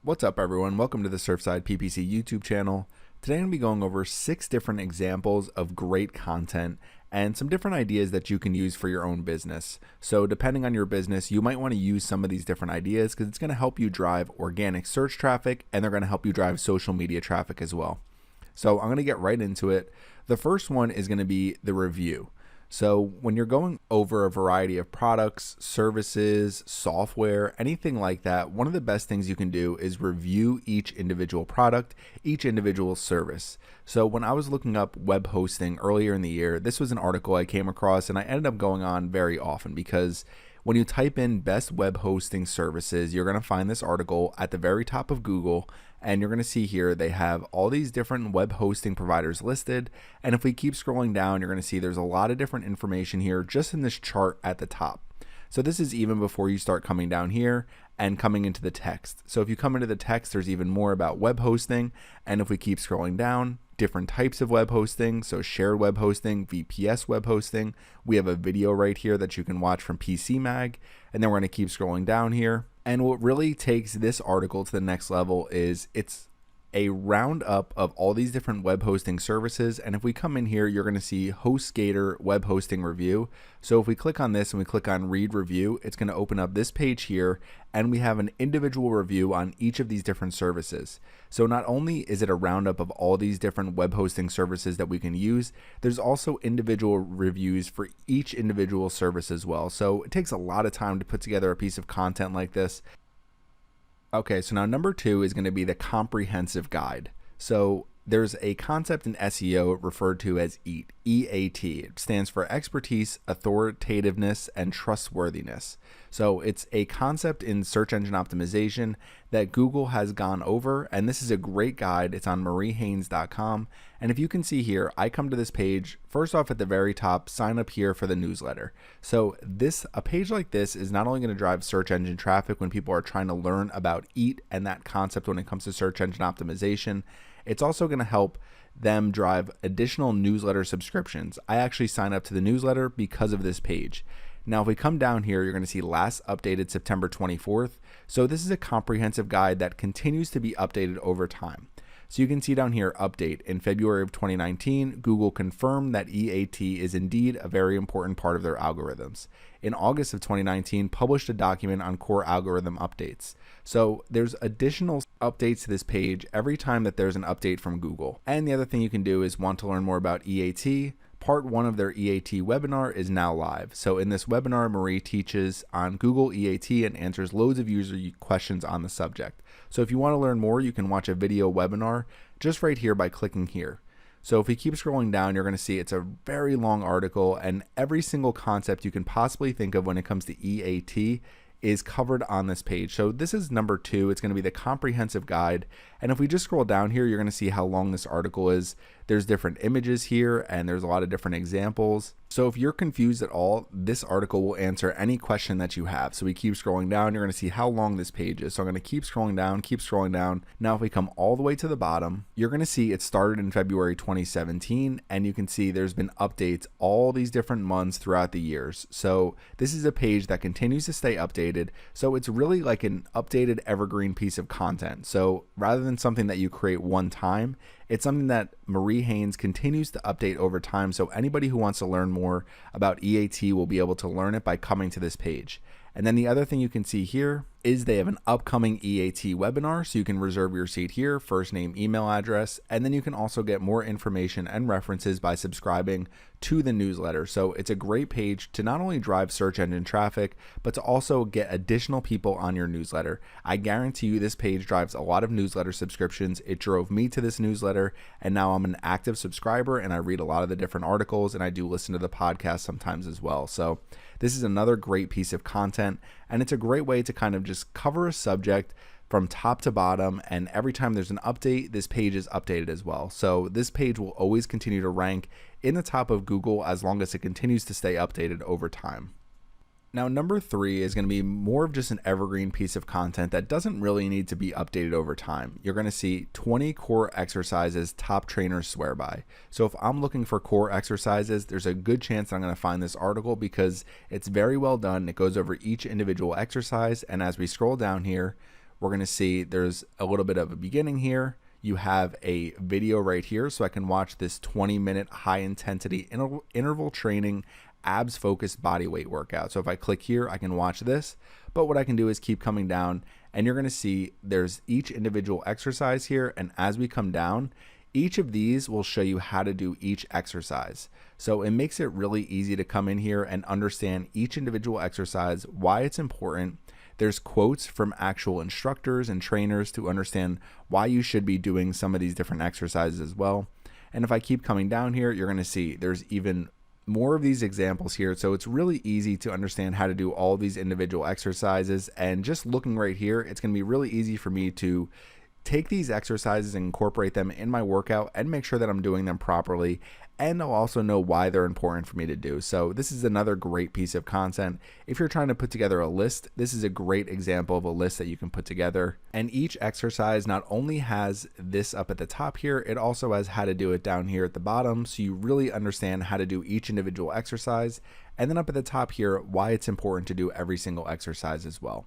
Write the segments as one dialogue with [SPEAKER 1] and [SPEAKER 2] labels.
[SPEAKER 1] What's up everyone, welcome to the Surfside PPC YouTube channel. Today I'm going to be going over 6 different examples of great content and some different ideas that you can use for your own business. So depending on your business, you might want to use some of these different ideas because it's going to help you drive organic search traffic and they're going to help you drive social media traffic as well. So I'm going to get right into it. The first one is going to be the review. So when you're going over a variety of products, services, software, anything like that, one of the best things you can do is review each individual product, each individual service. So when I was looking up web hosting earlier in the year, this was an article I came across and I ended up going on very often because when you type in best web hosting services, you're going to find this article at the very top of Google, and you're going to see here they have all these different web hosting providers listed. And if we keep scrolling down, you're going to see there's a lot of different information here just in this chart at the top. So this is even before you start coming down here and coming into the text. So if you come into the text, there's even more about web hosting. And if we keep scrolling down, different types of web hosting, so shared web hosting, VPS web hosting. We have a video right here that you can watch from PC Mag, and then we're going to keep scrolling down here. And what really takes this article to the next level is it's a roundup of all these different web hosting services. And if we come in here, you're going to see HostGator web hosting review. So if we click on this and we click on read review, it's going to open up this page here, and we have an individual review on each of these different services. So not only is it a roundup of all these different web hosting services that we can use, there's also individual reviews for each individual service as well. So it takes a lot of time to put together a piece of content like this. Okay, so now number 2 is going to be the comprehensive guide. So there's a concept in SEO referred to as EAT. EAT. It stands for expertise, authoritativeness, and trustworthiness. So it's a concept in search engine optimization that Google has gone over, and this is a great guide. It's on mariehaynes.com. And if you can see here, I come to this page, first off at the very top, sign up here for the newsletter. So a page like this is not only going to drive search engine traffic when people are trying to learn about EAT and that concept when it comes to search engine optimization, it's also going to help them drive additional newsletter subscriptions. I actually sign up to the newsletter because of this page. Now, if we come down here, you're going to see last updated September 24th. So this is a comprehensive guide that continues to be updated over time. So you can see down here, update. In February of 2019, Google confirmed that EAT is indeed a very important part of their algorithms. In August of 2019, published a document on core algorithm updates. So there's additional updates to this page every time that there's an update from Google. And the other thing you can do is want to learn more about EAT. Part 1 of their EAT webinar is now live. So in this webinar, Marie teaches on Google EAT and answers loads of user questions on the subject. So if you want to learn more, you can watch a video webinar just right here by clicking here. So if we keep scrolling down, you're going to see it's a very long article, and every single concept you can possibly think of when it comes to EAT is covered on this page. So this is number 2. It's going to be the comprehensive guide. And if we just scroll down here, you're going to see how long this article is. There's different images here and there's a lot of different examples. So if you're confused at all, this article will answer any question that you have. So we keep scrolling down, you're going to see how long this page is. So I'm going to keep scrolling down, keep scrolling down. Now, if we come all the way to the bottom, you're going to see it started in February 2017, and you can see there's been updates all these different months throughout the years. So this is a page that continues to stay updated. So it's really like an updated evergreen piece of content. So rather than something that you create one time, it's something that Marie Haynes continues to update over time. So anybody who wants to learn more about EAT will be able to learn it by coming to this page. And then the other thing you can see here is they have an upcoming EAT webinar, so you can reserve your seat here, first name, email address, and then you can also get more information and references by subscribing to the newsletter. So it's a great page to not only drive search engine traffic, but to also get additional people on your newsletter. I guarantee you this page drives a lot of newsletter subscriptions. It drove me to this newsletter, and now I'm an active subscriber and I read a lot of the different articles, and I do listen to the podcast sometimes as well. So this is another great piece of content, and it's a great way to kind of just cover a subject from top to bottom, and every time there's an update, this page is updated as well. So this page will always continue to rank in the top of Google as long as it continues to stay updated over time. Now, number 3 is going to be more of just an evergreen piece of content that doesn't really need to be updated over time. You're going to see 20 core exercises top trainers swear by. So if I'm looking for core exercises, there's a good chance that I'm going to find this article because it's very well done. It goes over each individual exercise, and as we scroll down here, we're going to see there's a little bit of a beginning here. You have a video right here, so I can watch this 20-minute high intensity interval training abs focused body weight workout. So if I click here, I can watch this, but what I can do is keep coming down, and you're going to see there's each individual exercise here, and as we come down, each of these will show you how to do each exercise. So it makes it really easy to come in here and understand each individual exercise, why it's important. There's quotes from actual instructors and trainers to understand why you should be doing some of these different exercises as well. And if I keep coming down here, you're going to see there's even more of these examples here. So it's really easy to understand how to do all of these individual exercises. And just looking right here, it's going to be really easy for me to take these exercises and incorporate them in my workout and make sure that I'm doing them properly. And I'll also know why they're important for me to do. So this is another great piece of content. If you're trying to put together a list, this is a great example of a list that you can put together. And each exercise not only has this up at the top here, it also has how to do it down here at the bottom. So you really understand how to do each individual exercise. And then up at the top here, why it's important to do every single exercise as well.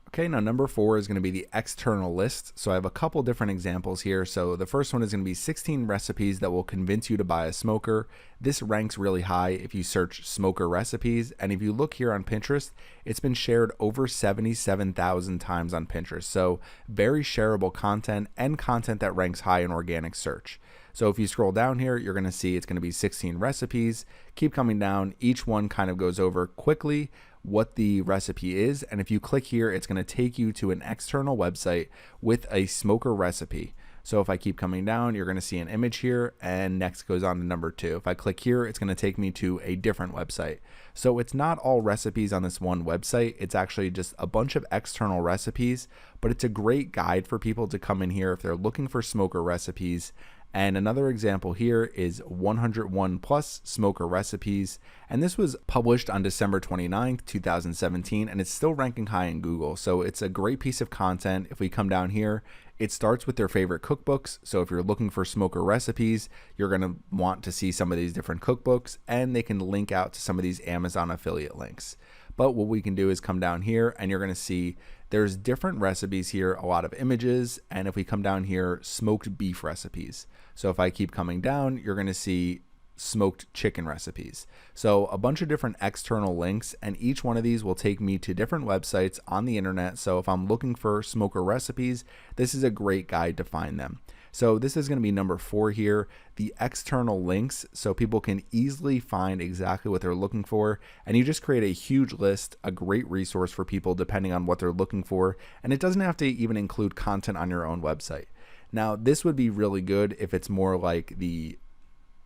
[SPEAKER 1] Okay, now number 4 is going to be the external list. So I have a couple different examples here. So the first one is going to be 16 recipes that will convince you to buy a smoker. This ranks really high if you search smoker recipes. And if you look here on Pinterest, it's been shared over 77,000 times on Pinterest. So very shareable content and content that ranks high in organic search. So if you scroll down here, you're going to see it's going to be 16 recipes. Keep coming down. Each one kind of goes over quickly what the recipe is, and if you click here, it's going to take you to an external website with a smoker recipe. So if I keep coming down, you're going to see an image here, and next goes on to number 2. If I click here, it's going to take me to a different website. So it's not all recipes on this one website. It's actually just a bunch of external recipes, but it's a great guide for people to come in here if they're looking for smoker recipes. And another example here is 101 plus smoker recipes. And this was published on December 29th, 2017, and it's still ranking high in Google. So it's a great piece of content. If we come down here, it starts with their favorite cookbooks. So if you're looking for smoker recipes, you're going to want to see some of these different cookbooks, and they can link out to some of these Amazon affiliate links. But what we can do is come down here, and you're going to see there's different recipes here, a lot of images. And if we come down here, smoked beef recipes. So if I keep coming down, you're going to see smoked chicken recipes. So a bunch of different external links, and each one of these will take me to different websites on the internet. So if I'm looking for smoker recipes, this is a great guide to find them. So this is going to be number 4 here, the external links, so people can easily find exactly what they're looking for. And you just create a huge list, a great resource for people depending on what they're looking for. And it doesn't have to even include content on your own website. Now, this would be really good if it's more like the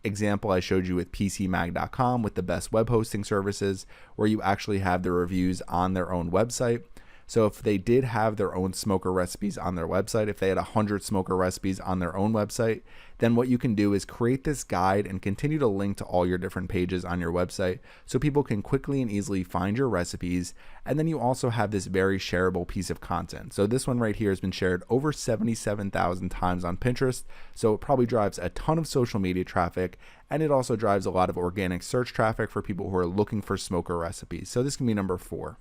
[SPEAKER 1] example I showed you with PCMag.com with the best web hosting services, where you actually have the reviews on their own website. So if they did have their own smoker recipes on their website, if they had 100 smoker recipes on their own website, then what you can do is create this guide and continue to link to all your different pages on your website so people can quickly and easily find your recipes. And then you also have this very shareable piece of content. So this one right here has been shared over 77,000 times on Pinterest. So it probably drives a ton of social media traffic, and it also drives a lot of organic search traffic for people who are looking for smoker recipes. So this can be number 4.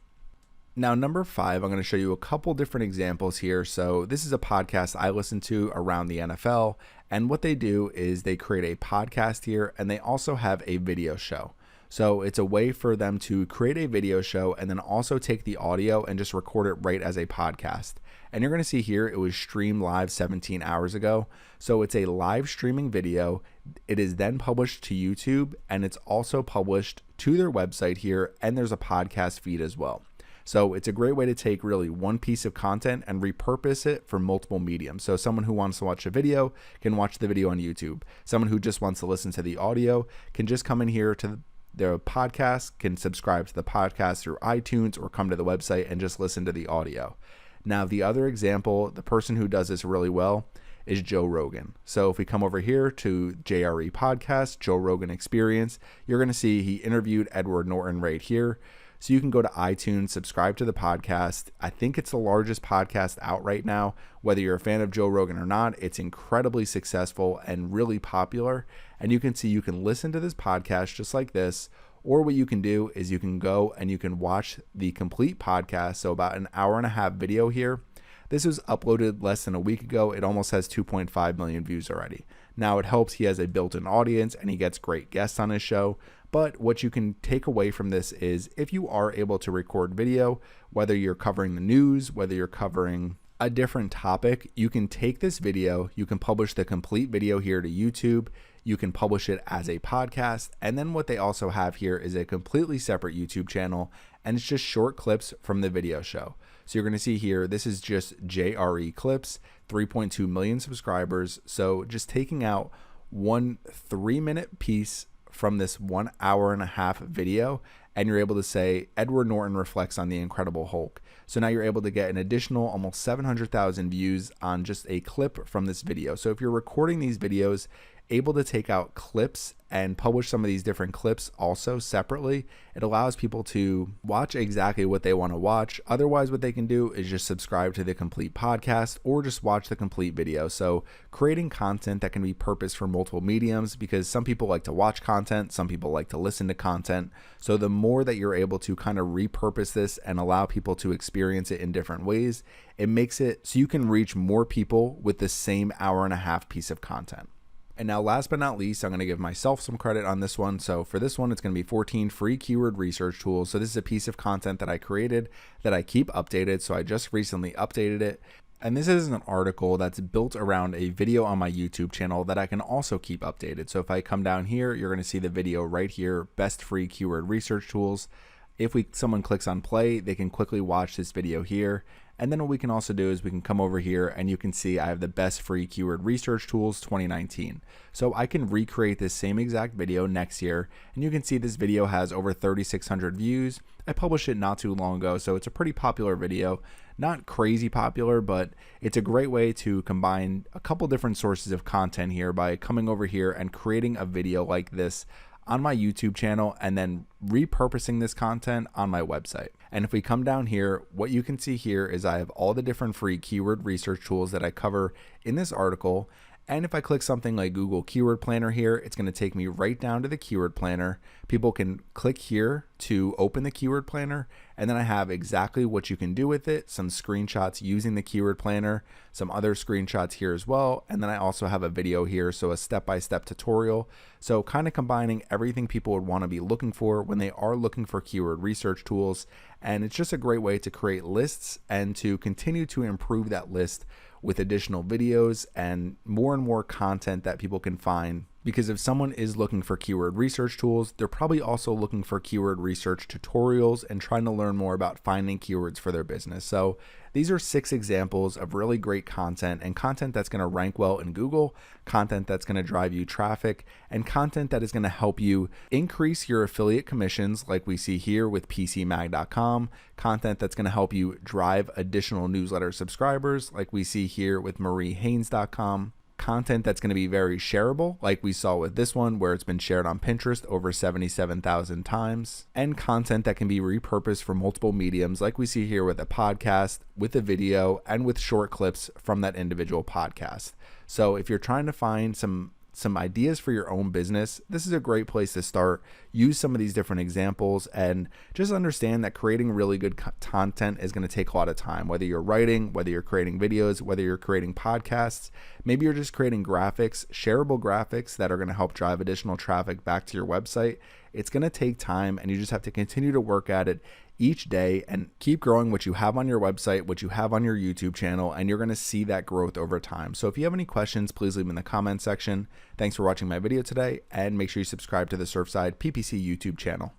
[SPEAKER 1] Now, number 5, I'm going to show you a couple different examples here. So this is a podcast I listen to around the NFL, and what they do is they create a podcast here, and they also have a video show. So it's a way for them to create a video show and then also take the audio and just record it right as a podcast. And you're going to see here, it was streamed live 17 hours ago. So it's a live streaming video. It is then published to YouTube, and it's also published to their website here, and there's a podcast feed as well. So it's a great way to take really one piece of content and repurpose it for multiple mediums. So someone who wants to watch a video can watch the video on YouTube. Someone who just wants to listen to the audio can just come in here to their podcast, can subscribe to the podcast through iTunes, or come to the website and just listen to the audio. Now, the other example, the person who does this really well is Joe Rogan. So if we come over here to JRE Podcast, Joe Rogan Experience, you're going to see he interviewed Edward Norton right here. So you can go to iTunes, subscribe to the podcast. I think it's the largest podcast out right now. Whether you're a fan of Joe Rogan or not, it's incredibly successful and really popular. And you can see you can listen to this podcast just like this, or what you can do is you can go and you can watch the complete podcast. So about an hour and a half video here. This was uploaded less than a week ago. It almost has 2.5 million views already. Now it helps he has a built-in audience and he gets great guests on his show. But what you can take away from this is if you are able to record video, whether you're covering the news, whether you're covering a different topic, you can take this video, you can publish the complete video here to YouTube, you can publish it as a podcast, and then what they also have here is a completely separate YouTube channel, and it's just short clips from the video show. So you're going to see here, this is just JRE clips, 3.2 million subscribers. So just taking out one 3-minute piece from this 1.5 hour video, and you're able to say Edward Norton reflects on the Incredible Hulk. So now you're able to get an additional almost 700,000 views on just a clip from this video. So if you're recording these videos, able to take out clips and publish some of these different clips also separately, it allows people to watch exactly what they want to watch. Otherwise, what they can do is just subscribe to the complete podcast or just watch the complete video. So creating content that can be purposed for multiple mediums, because some people like to watch content, some people like to listen to content. So the more that you're able to kind of repurpose this and allow people to experience it in different ways, it makes it so you can reach more people with the same 1.5 hour piece of content. And now last but not least, I'm going to give myself some credit on this one. So for this one, it's going to be 14 free keyword research tools. So this is a piece of content that I created that I keep updated. So I just recently updated it. And this is an article that's built around a video on my YouTube channel that I can also keep updated. So if I come down here, you're going to see the video right here, best free keyword research tools. If someone clicks on play, they can quickly watch this video here. And then what we can also do is we can come over here and you can see I have the best free keyword research tools 2019. So I can recreate this same exact video next year, and you can see this video has over 3,600 views. I published it not too long ago, so it's a pretty popular video. Not crazy popular, but it's a great way to combine a couple different sources of content here by coming over here and creating a video like this on my YouTube channel and then repurposing this content on my website. And if we come down here, what you can see here is I have all the different free keyword research tools that I cover in this article. And if I click something like Google Keyword Planner here, it's going to take me right down to the Keyword Planner. People can click here to open the Keyword Planner, and then I have exactly what you can do with it, some screenshots using the Keyword Planner, some other screenshots here as well, and then I also have a video here, so a step-by-step tutorial. So kind of combining everything people would want to be looking for when they are looking for keyword research tools, and it's just a great way to create lists and to continue to improve that list with additional videos and more content that people can find. Because if someone is looking for keyword research tools, they're probably also looking for keyword research tutorials and trying to learn more about finding keywords for their business. So these are 6 examples of really great content, and content that's going to rank well in Google, content that's going to drive you traffic, and content that is going to help you increase your affiliate commissions like we see here with PCMag.com, content that's going to help you drive additional newsletter subscribers like we see here with MarieHaynes.com, content that's going to be very shareable like we saw with this one where it's been shared on Pinterest over 77,000 times, and content that can be repurposed for multiple mediums like we see here with a podcast, with a video, and with short clips from that individual podcast. So if you're trying to find some ideas for your own business, this is a great place to start. Use some of these different examples and just understand that creating really good content is going to take a lot of time, whether you're writing, whether you're creating videos, whether you're creating podcasts, maybe you're just creating graphics, shareable graphics that are going to help drive additional traffic back to your website. It's going to take time, and you just have to continue to work at it each day and keep growing what you have on your website, what you have on your YouTube channel, and you're going to see that growth over time. So if you have any questions, please leave them in the comment section. Thanks for watching my video today, and make sure you subscribe to the Surfside PPC YouTube channel.